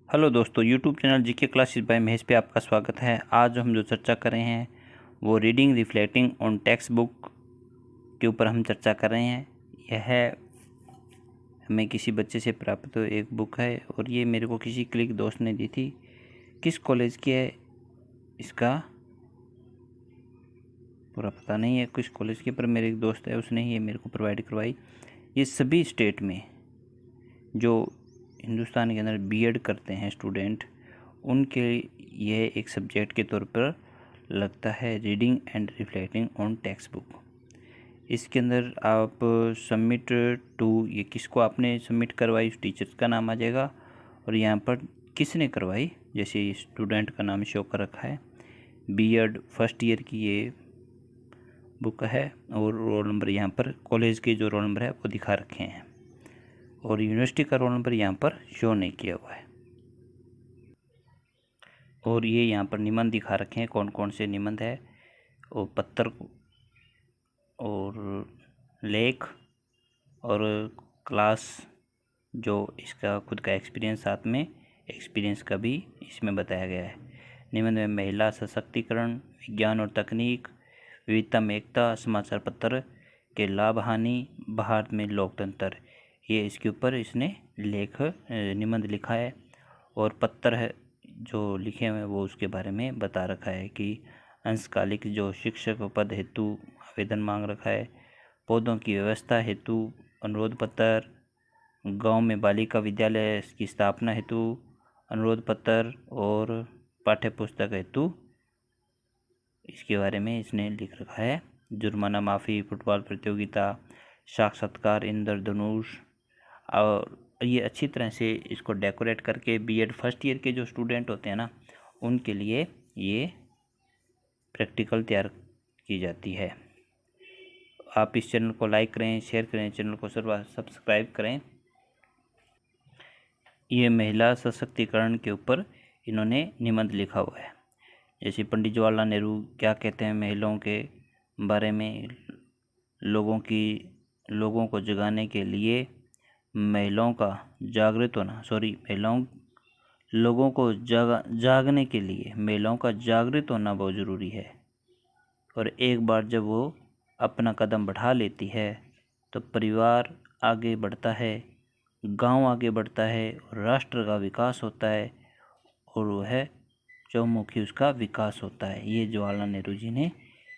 Hello दोस्तों, YouTube channel GK classes bye Mahesh पे आपका स्वागत है। आज हम जो चर्चा कर रहे हैं वो reading reflecting on text book के ऊपर हम चर्चा कर रहे हैं। यह हमें किसी बच्चे से प्राप्त एक बुक है और ये मेरे को किसी क्लिक दोस्त ने दी थी। किस कॉलेज की है इसका पूरा पता नहीं है, किस कॉलेज की, पर मेरे एक दोस्त है उसने ये मेरे को प्रोवाइड करवाई। ये सभी स्टेट में जो हिंदुस्तान के अंदर बीएड करते हैं स्टूडेंट, उनके यह एक सब्जेक्ट के तौर पर लगता है, reading and reflecting on text book. इसके अंदर आप सबमिट टू, ये किसको आपने सबमिट करवाई उस टीचर्स का नाम आ जाएगा और यहाँ पर किसने करवाई, जैसे स्टूडेंट का नाम शो कर रखा है। बीएड फर्स्ट ईयर की ये बुक है और रोल नंबर यहाँ पर कॉलेज के जो रोल नंबर है वो दिखा रखे हैं और यूनिवर्सिटी का रोल नंबर यहाँ पर शो नहीं किया हुआ है। और ये यहाँ पर निबंध दिखा रखे हैं, कौन कौन से निबंध है, और पत्र और लेख और क्लास, जो इसका खुद का एक्सपीरियंस, साथ में एक्सपीरियंस का भी इसमें बताया गया है। निबंध में महिला सशक्तिकरण, विज्ञान और तकनीक, विविधता में एकता, समाचार पत्र के लाभ हानि, भारत में लोकतंत्र, ये इसके ऊपर इसने लेख निबंध लिखा है। और पत्र है जो लिखे हुए वो उसके बारे में बता रखा है कि अंशकालिक जो शिक्षक पद हेतु आवेदन मांग रखा है, पौधों की व्यवस्था हेतु अनुरोध पत्र, गांव में बालिका विद्यालय की स्थापना हेतु अनुरोध पत्र और पाठ्य पुस्तक हेतु इसके बारे में इसने लिख रखा है। जुर्माना माफ़ी, फुटबॉल प्रतियोगिता, साक्षात्कार, इंद्रधनुष, और ये अच्छी तरह से इसको डेकोरेट करके बीएड फर्स्ट ईयर के जो स्टूडेंट होते हैं ना, उनके लिए ये प्रैक्टिकल तैयार की जाती है। आप इस चैनल को लाइक करें, शेयर करें, चैनल को सब्सक्राइब करें। ये महिला सशक्तिकरण के ऊपर इन्होंने निबंध लिखा हुआ है, जैसे पंडित जवाहरलाल नेहरू क्या कहते हैं महिलाओं के बारे में, लोगों को जगाने के लिए महिलाओं का जागृत होना, लोगों को जागने के लिए महिलाओं का जागृत होना बहुत ज़रूरी है। और एक बार जब वो अपना कदम बढ़ा लेती है तो परिवार आगे बढ़ता है, गांव आगे बढ़ता है और राष्ट्र का विकास होता है और वह चौमुखी उसका विकास होता है। ये जवाहरलाल नेहरू जी ने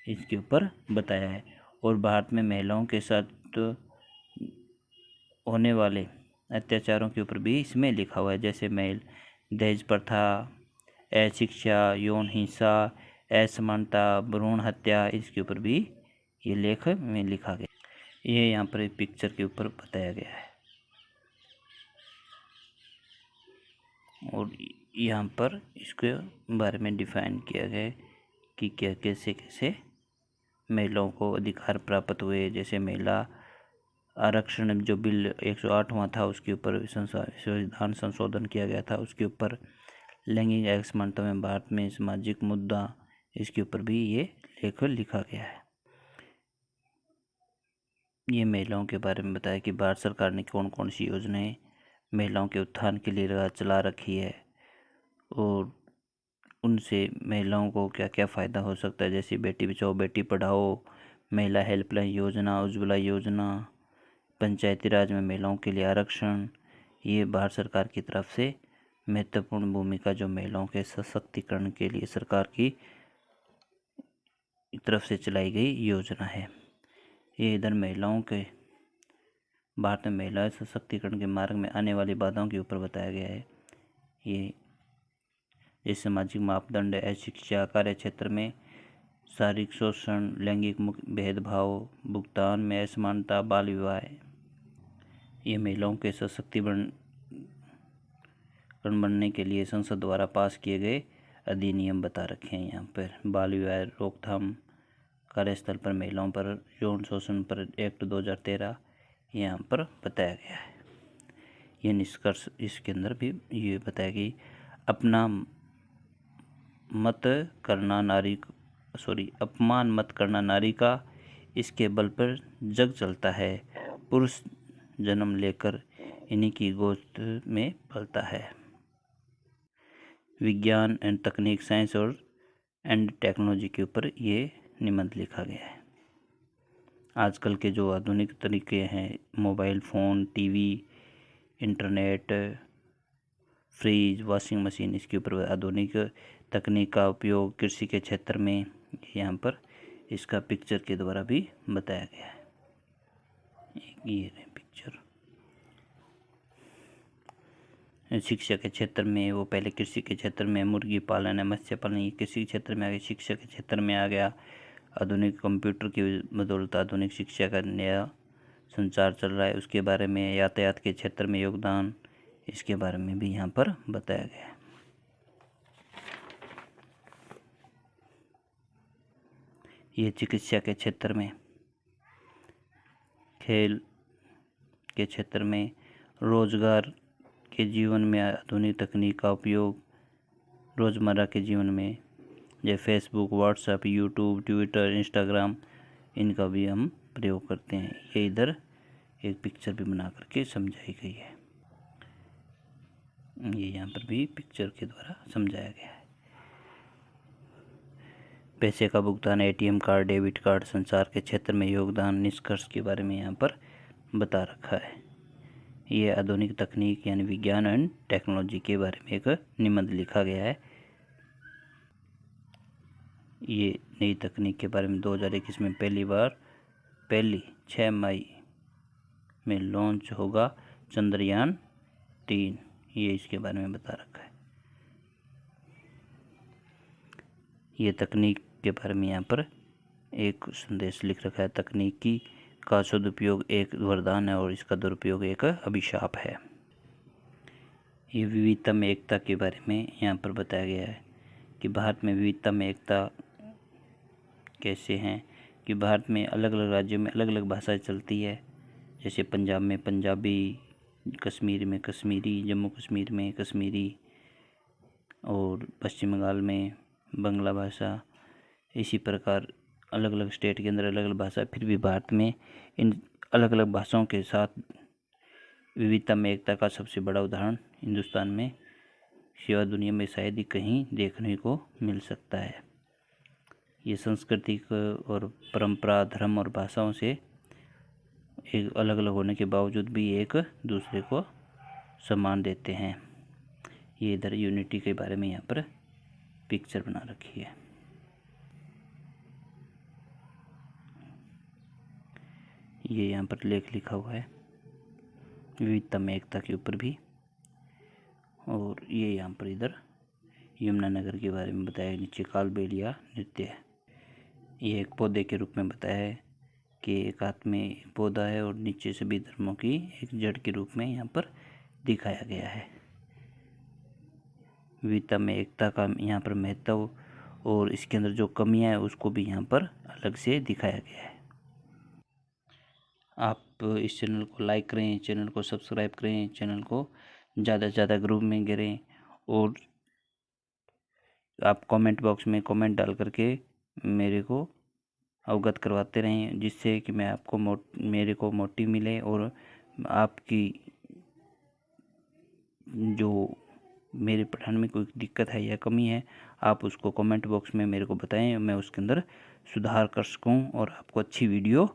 इसके ऊपर बताया है। और भारत में महिलाओं के साथ होने वाले अत्याचारों के ऊपर भी इसमें लिखा हुआ है, जैसे दहेज प्रथा, अशिक्षा, यौन हिंसा, असमानता, भ्रूण हत्या, इसके ऊपर भी ये लेख में लिखा गया। ये यहाँ पर पिक्चर के ऊपर बताया गया है और यहाँ पर इसके बारे में डिफाइन किया गया है कि क्या कैसे कैसे महिलाओं को अधिकार प्राप्त हुए। जैसे महिला आरक्षण जो बिल 108वां था उसके ऊपर संविधान संशोधन किया गया था, उसके ऊपर लैंगिक असमानता में भारत में सामाजिक मुद्दा, इसके ऊपर भी ये लेख लिखा गया है। ये महिलाओं के बारे में बताया कि भारत सरकार ने कौन कौन सी योजनाएं महिलाओं के उत्थान के लिए चला रखी है और उनसे महिलाओं को क्या क्या फ़ायदा हो सकता है, जैसे बेटी बचाओ बेटी पढ़ाओ, महिला हेल्पलाइन योजना, उज्ज्वला योजना, पंचायती राज में महिलाओं के लिए आरक्षण। ये भारत सरकार की तरफ से महत्वपूर्ण भूमिका जो महिलाओं के सशक्तिकरण के लिए सरकार की तरफ से चलाई गई योजना है। ये इधर महिलाओं के भारत में महिला सशक्तिकरण के मार्ग में आने वाली बाधाओं के ऊपर बताया गया है। ये सामाजिक मापदंड, अशिक्षा, कार्य क्षेत्र में शारीरिक शोषण, लैंगिक भेदभाव, भुगतान में असमानता, बाल विवाह, ये महिलाओं के सशक्तिकरण बनने के लिए संसद द्वारा पास किए गए अधिनियम बता रखे हैं। यहाँ पर बाल विवाह रोकथाम, कार्यस्थल पर महिलाओं पर यौन शोषण पर एक्ट 2013 यहाँ पर बताया गया है। ये निष्कर्ष इसके अंदर भी ये बताया कि अपमान मत करना नारी का, इसके बल पर जग चलता है, पुरुष जन्म लेकर इन्हीं की गोद में पलता है। विज्ञान एंड तकनीक, साइंस और एंड टेक्नोलॉजी के ऊपर ये निबंध लिखा गया है। आजकल के जो आधुनिक तरीके हैं, mobile phone, TV, internet, fridge, washing machine, इसके ऊपर आधुनिक तकनीक का उपयोग कृषि के क्षेत्र में यहाँ पर इसका पिक्चर के द्वारा भी बताया गया है। ये पिक्चर शिक्षा के क्षेत्र में, वो पहले कृषि के क्षेत्र में मुर्गी पालन है, मत्स्य पालन, ये कृषि क्षेत्र में आ गया, शिक्षा के क्षेत्र में आ गया। आधुनिक कंप्यूटर की बदौलत आधुनिक शिक्षा का नया संचार चल रहा है, उसके बारे में। यातायात के क्षेत्र में योगदान, इसके बारे में भी यहाँ पर बताया गया है। ये चिकित्सा के क्षेत्र में, खेल के क्षेत्र में, रोजगार के जीवन में आधुनिक तकनीक का उपयोग, रोज़मर्रा के जीवन में, जैसे Facebook, WhatsApp, YouTube, Twitter, Instagram, इनका भी हम प्रयोग करते हैं। ये इधर एक पिक्चर भी बना करके समझाई गई है। ये यहाँ पर भी पिक्चर के द्वारा समझाया गया है। पैसे का भुगतान, एटीएम कार्ड, डेबिट कार्ड, संचार के क्षेत्र में योगदान, निष्कर्ष के बारे में यहाँ पर बता रखा है। ये आधुनिक तकनीक यानी विज्ञान एंड टेक्नोलॉजी के बारे में एक निबंध लिखा गया है। ये नई तकनीक के बारे में 2021 में पहली 6 मई में लॉन्च होगा चंद्रयान 3, ये इसके बारे में बता रखा है। ये तकनीक के बारे में यहाँ पर एक संदेश लिख रखा है। तकनीकी का सदुपयोग एक वरदान है और इसका दुरुपयोग एक अभिशाप है। ये विविधता में एकता के बारे में यहाँ पर बताया गया है कि भारत में विविधता में एकता कैसे हैं, कि भारत में अलग अलग राज्यों में अलग अलग भाषाएं चलती है। जैसे पंजाब में पंजाबी, कश्मीर में कश्मीरी, जम्मू कश्मीर में कश्मीरी, और पश्चिम बंगाल में बंगला भाषा। इसी प्रकार अलग अलग स्टेट के अंदर अलग अलग भाषा, फिर भी भारत में इन अलग अलग भाषाओं के साथ विविधता में एकता का सबसे बड़ा उदाहरण हिंदुस्तान में सिवा दुनिया में शायद ही कहीं देखने को मिल सकता है। ये सांस्कृतिक और परंपरा, धर्म और भाषाओं से एक अलग अलग होने के बावजूद भी एक दूसरे को सम्मान देते हैं। ये इधर यूनिटी के बारे में यहाँ पर पिक्चर बना रखी है। ये यहाँ पर लेख लिखा हुआ है विविधता में एकता के ऊपर भी। और ये यहाँ पर इधर यमुनानगर के बारे में बताया। नीचे कालबेलिया नृत्य है। ये एक पौधे के रूप में बताया है कि एक हाथ में एक पौधा है और नीचे सभी धर्मों की एक जड़ के रूप में यहाँ पर दिखाया गया है। विविधता में एकता का यहाँ पर महत्व और इसके अंदर जो कमियाँ हैं उसको भी यहाँ पर अलग से दिखाया गया है। आप इस चैनल को लाइक करें, चैनल को सब्सक्राइब करें, चैनल को ज़्यादा से ज़्यादा ग्रुप में गिरें और आप कमेंट बॉक्स में कमेंट डाल करके मेरे को अवगत करवाते रहें, जिससे कि मैं आपको मेरे को मोटिव मिले और आपकी जो मेरे पढ़ाने में कोई दिक्कत है या कमी है आप उसको कमेंट बॉक्स में मेरे को बताएं, मैं उसके अंदर सुधार कर सकूं और आपको अच्छी वीडियो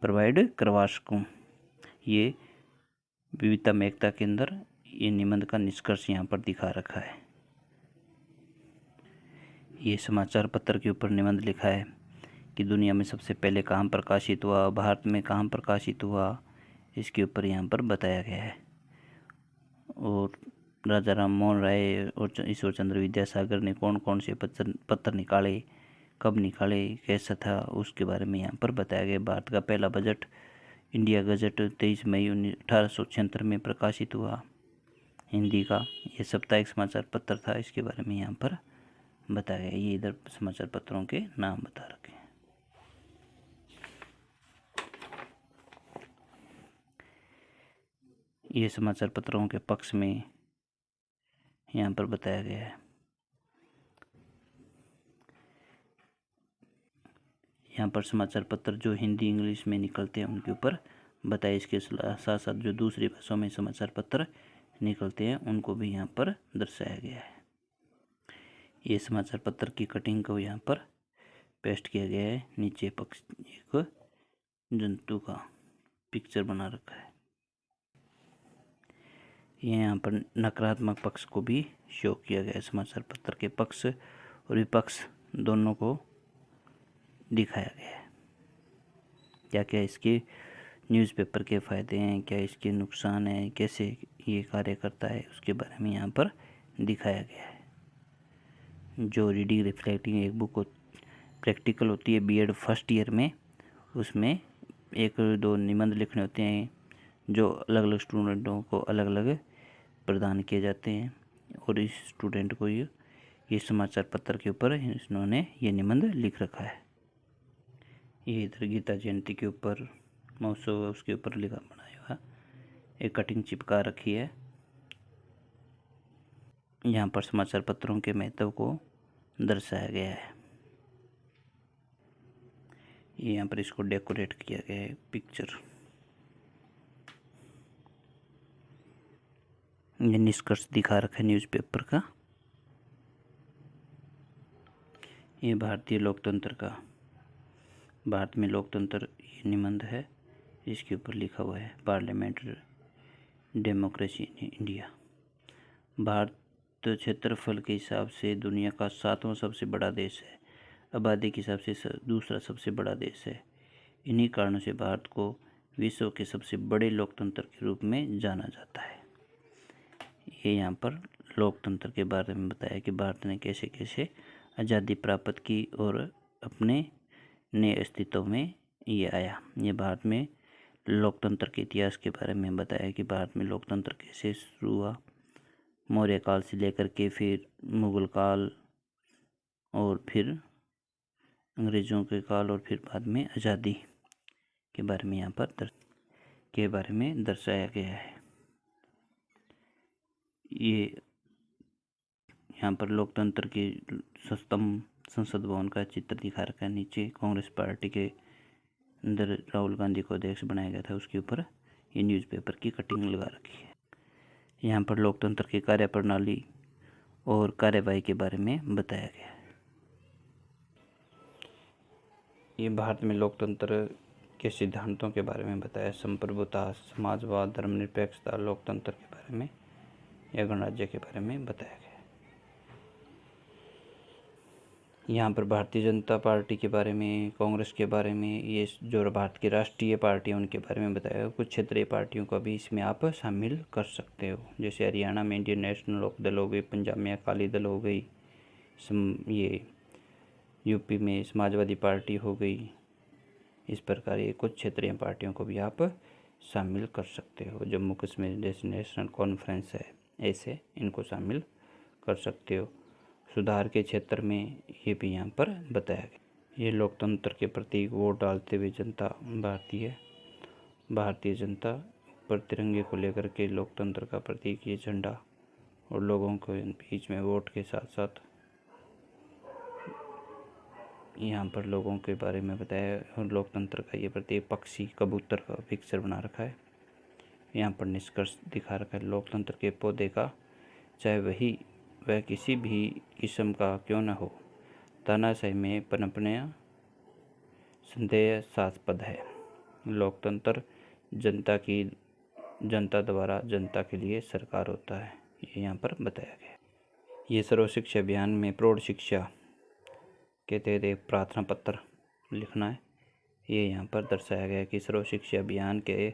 प्रोवाइड करवा सकूं। ये विविधता में एकता के अंदर ये निबंध का निष्कर्ष यहाँ पर दिखा रखा है। ये समाचार पत्र के ऊपर निबंध लिखा है कि दुनिया में सबसे पहले कहाँ प्रकाशित हुआ, भारत में कहाँ प्रकाशित हुआ, इसके ऊपर यहाँ पर बताया गया है। और राजा राम मोहन राय और ईश्वर चंद्र विद्यासागर ने कौन कौन से पत्र निकाले, कब निकाले, कैसा था, उसके बारे में यहाँ पर बताया गया। भारत का पहला बजट इंडिया गजट 23 मई 1876 में प्रकाशित हुआ हिंदी का। ये साप्ताहिक समाचार पत्र था, इसके बारे में यहाँ पर बताया गया। ये इधर समाचार पत्रों के नाम बता रखे हैं। ये समाचार पत्रों के पक्ष में यहाँ पर बताया गया है। यहाँ पर समाचार पत्र जो हिंदी इंग्लिश में निकलते हैं उनके ऊपर बताया। इसके साथ साथ जो दूसरी भाषाओं में समाचार पत्र निकलते हैं उनको भी यहाँ पर दर्शाया गया है। ये समाचार पत्र की कटिंग को यहाँ पर पेस्ट किया गया है। नीचे पक्ष एक जंतु का पिक्चर बना रखा है। ये यहाँ पर नकारात्मक पक्ष को भी शो किया गया है। समाचार पत्र के पक्ष और विपक्ष दोनों को दिखाया गया है। क्या क्या इसके न्यूज़पेपर के फ़ायदे हैं, क्या इसके नुकसान हैं, कैसे ये कार्य करता है, उसके बारे में यहाँ पर दिखाया गया है। जो रीडिंग रिफ्लेक्टिंग एक बुक प्रैक्टिकल होती है बीएड फर्स्ट ईयर में, उसमें 1-2 निबंध लिखने होते हैं जो अलग अलग स्टूडेंटों को अलग अलग प्रदान किए जाते हैं। और इस स्टूडेंट को ये समाचार पत्र के ऊपर इन्होंने ये निबंध लिख रखा है। ये इधर गीता जयंती के ऊपर महोत्सव उसके ऊपर लिखा बनाया हुआ एक कटिंग चिपका रखी है। यहाँ पर समाचार पत्रों के महत्व को दर्शाया गया है। ये यहाँ पर इसको डेकोरेट किया गया है पिक्चर। ये निष्कर्ष दिखा रखा है न्यूज़पेपर का। ये भारतीय लोकतंत्र का, भारत में लोकतंत्र ये निबंध है। इसके ऊपर लिखा हुआ है parliamentary democracy in India. Bharat क्षेत्रफल के हिसाब से दुनिया का 7वां सबसे बड़ा देश है। आबादी के हिसाब से दूसरा सबसे बड़ा देश है। इन्हीं कारणों से भारत को विश्व के सबसे बड़े लोकतंत्र के रूप में जाना जाता है। ये यहाँ पर लोकतंत्र के बारे में बताया कि भारत ने कैसे कैसे आज़ादी प्राप्त की और अपने नए अस्तित्व में ये आया। ये भारत में लोकतंत्र के इतिहास के बारे में बताया कि भारत में लोकतंत्र कैसे शुरू हुआ, मौर्य काल से लेकर के फिर मुगल काल और फिर अंग्रेज़ों के काल और फिर बाद में आज़ादी के बारे में यहाँ पर दर्शाया गया है। ये यहाँ पर लोकतंत्र के स्तंभ संसद भवन का चित्र दिखा रखा है। नीचे कांग्रेस पार्टी के अंदर राहुल गांधी को अध्यक्ष बनाया गया था, उसके ऊपर ये न्यूज़पेपर की कटिंग लगा रखी है। यहाँ पर लोकतंत्र की कार्यप्रणाली और कार्यवाही के बारे में बताया गया है। ये भारत में लोकतंत्र के सिद्धांतों के बारे में बताया। संप्रभुता, समाजवाद, धर्मनिरपेक्षता, लोकतंत्र के बारे में या गणराज्य के बारे में बताया गया। यहाँ पर भारतीय जनता पार्टी के बारे में, कांग्रेस के बारे में, ये जो भारत की राष्ट्रीय पार्टी है उनके बारे में बताया। कुछ क्षेत्रीय पार्टियों का भी इसमें आप शामिल कर सकते हो। जैसे हरियाणा में इंडियन नेशनल लोक दल हो गई, पंजाब में अकाली दल हो गई, ये यूपी में समाजवादी पार्टी हो गई। इस प्रकार ये कुछ क्षेत्रीय पार्टियों को भी आप शामिल कर सकते हो। जम्मू कश्मीर जैसे नेशनल कॉन्फ्रेंस है, ऐसे इनको शामिल कर सकते हो। सुधार के क्षेत्र में ये भी यहाँ पर बताया गया। ये लोकतंत्र के प्रतीक वोट डालते हुए जनता, भारतीय जनता पर तिरंगे को लेकर के लोकतंत्र का प्रतीक ये झंडा, और लोगों के बीच में वोट के साथ साथ यहाँ पर लोगों के बारे में बताया। और लोकतंत्र का ये प्रतीक पक्षी कबूतर का पिक्चर बना रखा है। यहाँ पर निष्कर्ष दिखा रखा है लोकतंत्र के पौधे का, चाहे वह किसी भी किस्म का क्यों न हो, तानाशाही में पनपना संदेहास्पद है। लोकतंत्र जनता द्वारा जनता के लिए सरकार होता है, ये यहाँ पर बताया गया। ये सर्व शिक्षा अभियान में प्रौढ़ शिक्षा के तहत एक प्रार्थना पत्र लिखना है। ये यहाँ पर दर्शाया गया कि सर्व शिक्षा अभियान के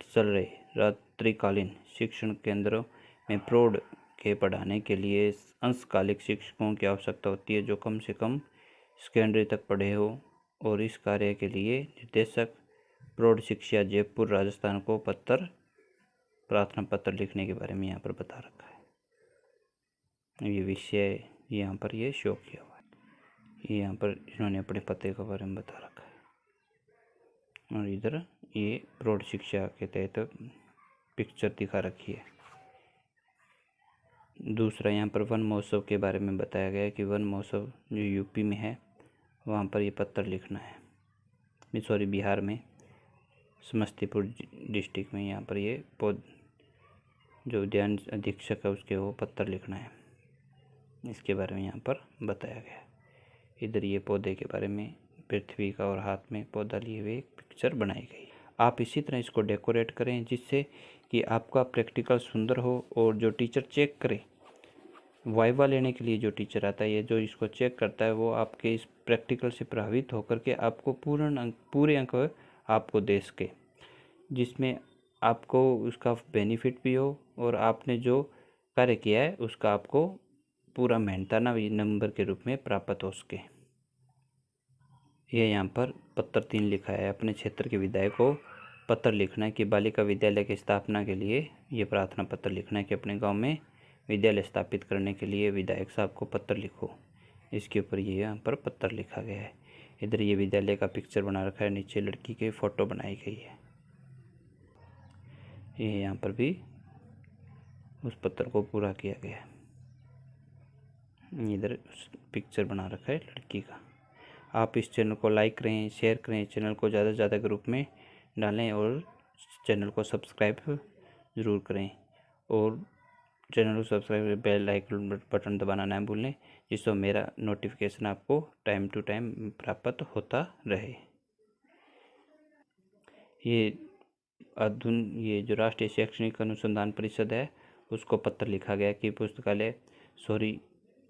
चल रहे रात्रिकालीन शिक्षण केंद्रों में प्रौढ़ के पढ़ाने के लिए अंशकालिक शिक्षकों की आवश्यकता होती है जो कम से कम सेकेंडरी तक पढ़े हो। और इस कार्य के लिए निर्देशक प्रौढ़ शिक्षा जयपुर राजस्थान को प्रार्थना पत्र लिखने के बारे में यहाँ पर बता रखा है। ये विषय यहाँ पर ये शो किया हुआ है। यहाँ पर इन्होंने अपने पते के बारे में बता रखा है। और इधर ये प्रौढ़ शिक्षा के तहत पिक्चर दिखा रखी है। दूसरा यहाँ पर वन महोत्सव के बारे में बताया गया है कि वन महोत्सव जो यूपी में है वहाँ पर ये पत्र लिखना है। बिहार में समस्तीपुर डिस्ट्रिक्ट में यहाँ पर ये जो उद्यान अधीक्षक है उसके वो पत्र लिखना है। इसके बारे में यहाँ पर बताया गया है। इधर ये पौधे के बारे में पृथ्वी का और हाथ में पौधा लिए हुए एक पिक्चर बनाई गई। आप इसी तरह इसको डेकोरेट करें जिससे कि आपका प्रैक्टिकल सुंदर हो और जो टीचर चेक करे, वाइवा लेने के लिए जो टीचर आता है, ये जो इसको चेक करता है, वो आपके इस प्रैक्टिकल से प्रभावित होकर के आपको पूरे अंक आपको दे सके, जिसमें आपको उसका बेनिफिट भी हो और आपने जो कार्य किया है उसका आपको पूरा मेहनताना भी नंबर के रूप में प्राप्त हो सके। ये यहाँ पर पत्र 3 लिखा है। अपने क्षेत्र के विधायक को पत्र लिखना है कि बालिका विद्यालय की स्थापना के लिए ये प्रार्थना पत्र लिखना है कि अपने गांव में विद्यालय स्थापित करने के लिए विधायक साहब को पत्र लिखो। इसके ऊपर ये यहाँ पर पत्र लिखा गया है। इधर ये विद्यालय का पिक्चर बना रखा है, नीचे लड़की की फ़ोटो बनाई गई है। ये यहाँ पर भी उस पत्र को पूरा किया गया है। इधर पिक्चर बना रखा है लड़की का। आप इस चैनल को लाइक करें, शेयर करें, चैनल को ज़्यादा से ज़्यादा ग्रुप में डालें और चैनल को सब्सक्राइब ज़रूर करें और चैनल को सब्सक्राइब बेल आइकन बटन दबाना ना भूलें, जिससे मेरा नोटिफिकेशन आपको टाइम टू टाइम प्राप्त होता रहे। ये जो राष्ट्रीय शैक्षणिक अनुसंधान परिषद है उसको पत्र लिखा गया कि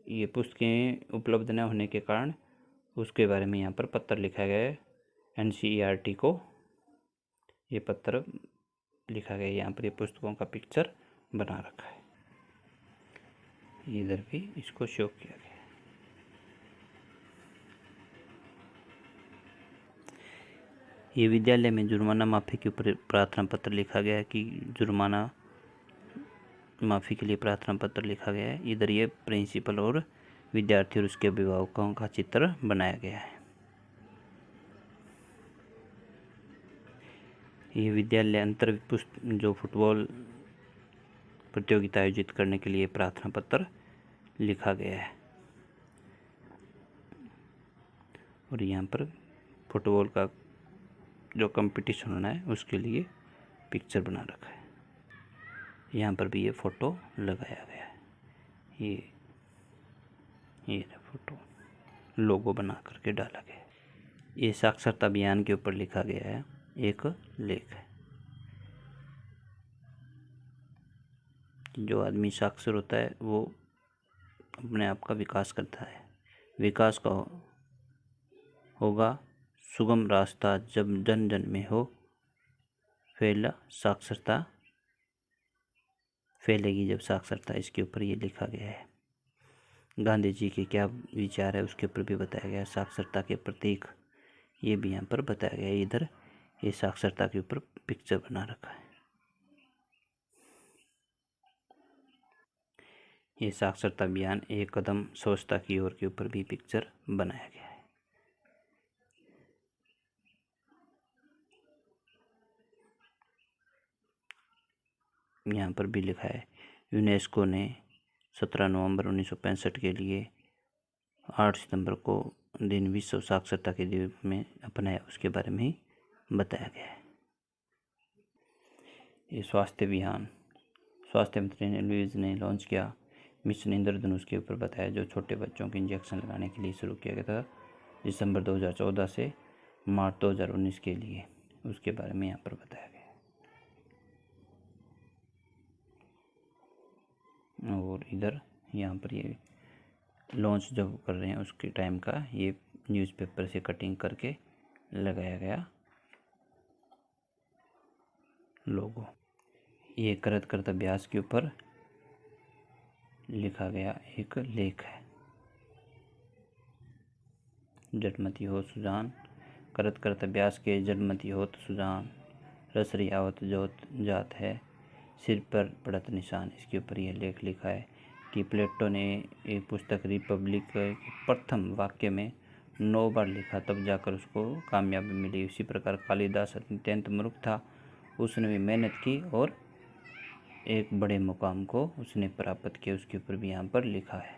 ये पुस्तकें उपलब्ध न होने के कारण उसके बारे में यहाँ पर पत्र लिखा गया है। NCERT को ये पत्र लिखा गया है। यहाँ पर ये पुस्तकों का पिक्चर बना रखा है। इधर भी इसको शो किया गया है। ये विद्यालय में जुर्माना माफ़ी के ऊपर प्रार्थना पत्र लिखा गया है कि जुर्माना माफ़ी के लिए प्रार्थना पत्र लिखा गया है। इधर ये प्रिंसिपल और विद्यार्थी और उसके अभिभावकों का चित्र बनाया गया है। ये विद्यालय अंतर जो फुटबॉल प्रतियोगिता आयोजित करने के लिए प्रार्थना पत्र लिखा गया है और यहाँ पर फुटबॉल का जो कंपटीशन होना है उसके लिए पिक्चर बना रखा है। यहाँ पर भी ये फ़ोटो लगाया गया है। ये फ़ोटो लोगो बना करके डाला गया है। ये साक्षरता अभियान के ऊपर लिखा गया है एक लेख है। जो आदमी साक्षर होता है वो अपने आप का विकास करता है। विकास का होगा सुगम रास्ता जब जन जन में हो, साक्षरता फैलेगी जब साक्षरता। इसके ऊपर ये लिखा गया है। गांधी जी के क्या विचार है उसके ऊपर भी बताया गया है। साक्षरता के प्रतीक ये भी यहाँ पर बताया गया है। इधर ये साक्षरता के ऊपर पिक्चर बना रखा है। ये साक्षरता अभियान एक कदम स्वच्छता की ओर के ऊपर भी पिक्चर बनाया गया है। यहाँ पर भी लिखा है यूनेस्को ने 17 नवंबर 1965 के लिए 8 सितंबर को दिन विश्व साक्षरता के दिवस में अपनाया, उसके बारे में ही बताया गया है। ये स्वास्थ्य अभियान स्वास्थ्य मंत्री ने लॉन्च किया। मिशन इंद्रधनुष के ऊपर बताया, जो छोटे बच्चों के इंजेक्शन लगाने के लिए शुरू किया गया था दिसंबर 2014 से मार्च 2019 के लिए, उसके बारे में यहाँ पर बताया गया। और इधर यहाँ पर ये लॉन्च जब कर रहे हैं उसके टाइम का ये न्यूज़पेपर से कटिंग करके लगाया गया लोगो। ये करत करत अभ्यास के ऊपर लिखा गया एक लेख है। जड़मती हो सुजान, करत करत अभ्यास के जड़मती होत सुजान, रसरी आवत जोत जात है, सिर पर पड़त निशान। इसके ऊपर यह लेख लिखा है कि प्लेटो ने एक पुस्तक रिपब्लिक के प्रथम वाक्य में 9 बार लिखा, तब जाकर उसको कामयाबी मिली। उसी प्रकार कालिदास अत्यंत मूर्ख था, उसने भी मेहनत की और एक बड़े मुकाम को उसने प्राप्त किया। उसके ऊपर भी यहाँ पर लिखा है।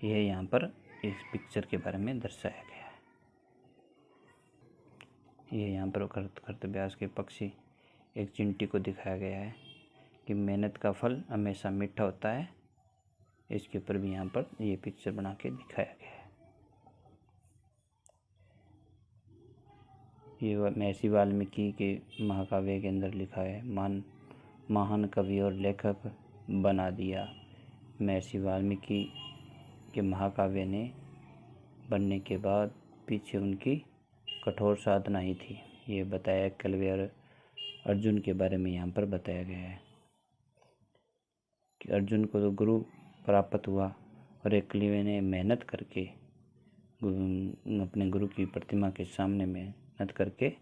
यह यहाँ पर इस पिक्चर के बारे में दर्शाया गया है। यह यहाँ पर करत करत अभ्यास के पक्षी एक चिंटी को दिखाया गया है कि मेहनत का फल हमेशा मीठा होता है। इसके ऊपर भी यहाँ पर ये पिक्चर बना के दिखाया गया है। ये महर्षि वाल्मीकि के महाकाव्य के अंदर लिखा है, महान कवि और लेखक बना दिया। महर्षि वाल्मीकि के महाकाव्य ने बनने के बाद पीछे उनकी कठोर साधना ही थी। ये बताया कलवे और अर्जुन के बारे में यहाँ पर बताया गया है कि अर्जुन को तो गुरु प्राप्त हुआ और एकलव्य ने मेहनत करके अपने गुरु की प्रतिमा के सामने मेहनत करके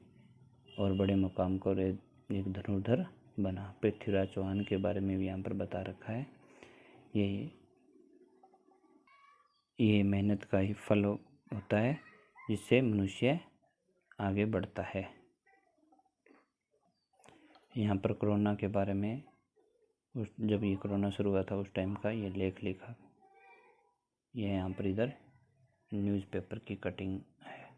और बड़े मुकाम को एक धनुर्धर बना। पृथ्वीराज चौहान के बारे में भी यहाँ पर बता रखा है। ये मेहनत का ही फल होता है जिससे मनुष्य आगे बढ़ता है। यहाँ पर कोरोना के बारे में जब ये कोरोना शुरू हुआ था उस टाइम का ये लेख लिखा। ये यहाँ पर इधर न्यूज़पेपर की कटिंग है।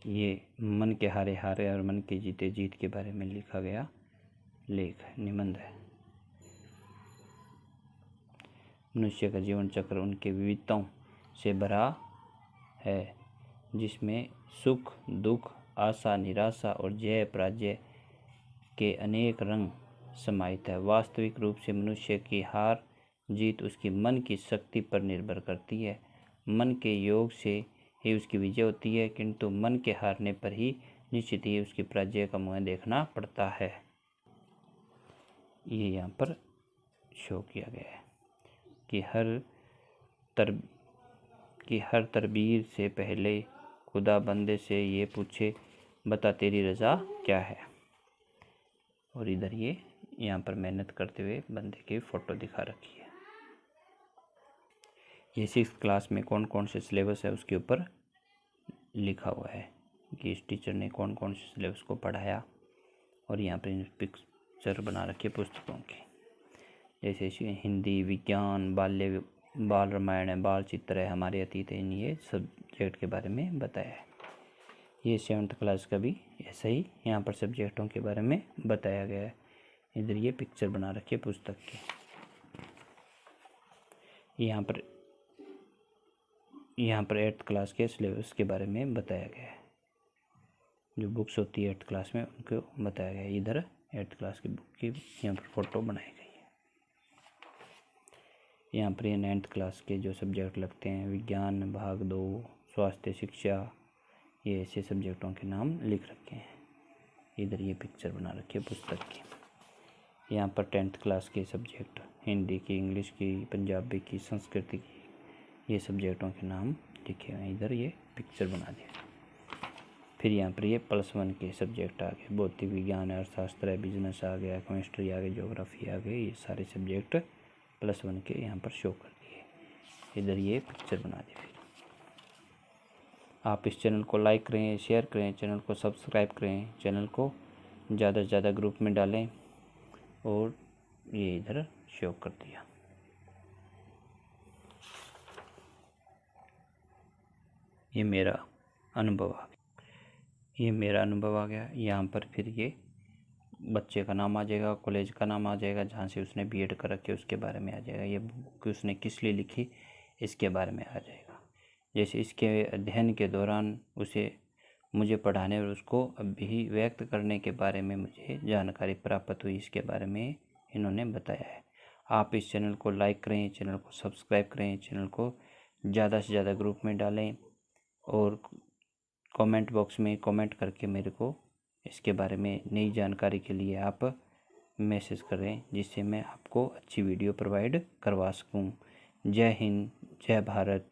ये मन के हारे हारे और मन के जीते जीत के बारे में लिखा गया लेख निबंध है। मनुष्य का जीवन चक्र उनके विविधताओं से भरा है, जिसमें सुख दुख, आशा निराशा और जय पराजय के अनेक रंग समाहित है। वास्तविक रूप से मनुष्य की हार जीत उसकी मन की शक्ति पर निर्भर करती है। मन के योग से ही उसकी विजय होती है, किंतु मन के हारने पर ही निश्चित ही उसकी पराजय का मुँह देखना पड़ता है। ये यहाँ पर शो किया गया है कि हर तरबीर से पहले खुदा बंदे से ये पूछे, बता तेरी रज़ा क्या है। और इधर ये यहाँ पर मेहनत करते हुए बंदे की फ़ोटो दिखा रखी है। ये 6th क्लास में कौन कौन से सिलेबस है उसके ऊपर लिखा हुआ है कि इस टीचर ने कौन कौन से सिलेबस को पढ़ाया। और यहाँ पर पिक्चर बना रखी है पुस्तकों की, जैसे हिंदी, विज्ञान, बाल रामायण है, बाल चित्र है, हमारे अतीत है। ये सब्जेक्ट के बारे में बताया है। ये 7th क्लास का भी ऐसा ही यहाँ पर सब्जेक्टों के बारे में बताया गया है। इधर ये पिक्चर बना रखी है पुस्तक की। यहाँ पर 8th क्लास के सिलेबस के बारे में बताया गया है। जो बुक्स होती है 8th क्लास में उनको बताया गया है। इधर 8th क्लास की बुक की यहाँ पर फ़ोटो बनाई गई है। यहाँ पर ये 9th क्लास के जो सब्जेक्ट लगते हैं, विज्ञान भाग 2, स्वास्थ्य शिक्षा, ये ऐसे सब्जेक्टों के नाम लिख रखे हैं। इधर ये पिक्चर बना रखी है पुस्तक की। यहाँ पर 10th क्लास के सब्जेक्ट, हिंदी की, इंग्लिश की, पंजाबी की, संस्कृत की, ये सब्जेक्टों के नाम लिखे हुए हैं। इधर ये पिक्चर बना दिया। फिर यहाँ पर ये +1 के सब्जेक्ट आ गए, भौतिक विज्ञान है, अर्थशास्त्र है, बिजनेस आ गया, केमिस्ट्री आ गई, ज्योग्राफी आ गई। ये सारे सब्जेक्ट +1 के यहाँ पर शो कर दिए। इधर ये पिक्चर बना दी। फिर आप इस चैनल को लाइक करें, शेयर करें, चैनल को सब्सक्राइब करें, चैनल को ज़्यादा से ज़्यादा ग्रुप में डालें। और ये इधर शो कर दिया। ये मेरा अनुभव आ गया। यहाँ पर फिर ये बच्चे का नाम आ जाएगा, कॉलेज का नाम आ जाएगा, जहाँ से उसने बीएड कर रखी है उसके बारे में आ जाएगा। ये बुक उसने किस लिए लिखी इसके बारे में आ जाएगा। जैसे इसके अध्ययन के दौरान मुझे पढ़ाने और उसको अभिव्यक्त करने के बारे में मुझे जानकारी प्राप्त हुई, इसके बारे में इन्होंने बताया है। आप इस चैनल को लाइक करें, चैनल को सब्सक्राइब करें, चैनल को ज़्यादा से ज़्यादा ग्रुप में डालें और कमेंट बॉक्स में कमेंट करके मेरे को इसके बारे में नई जानकारी के लिए आप मैसेज करें, जिससे मैं आपको अच्छी वीडियो प्रोवाइड करवा सकूं। जय हिंद, जय भारत।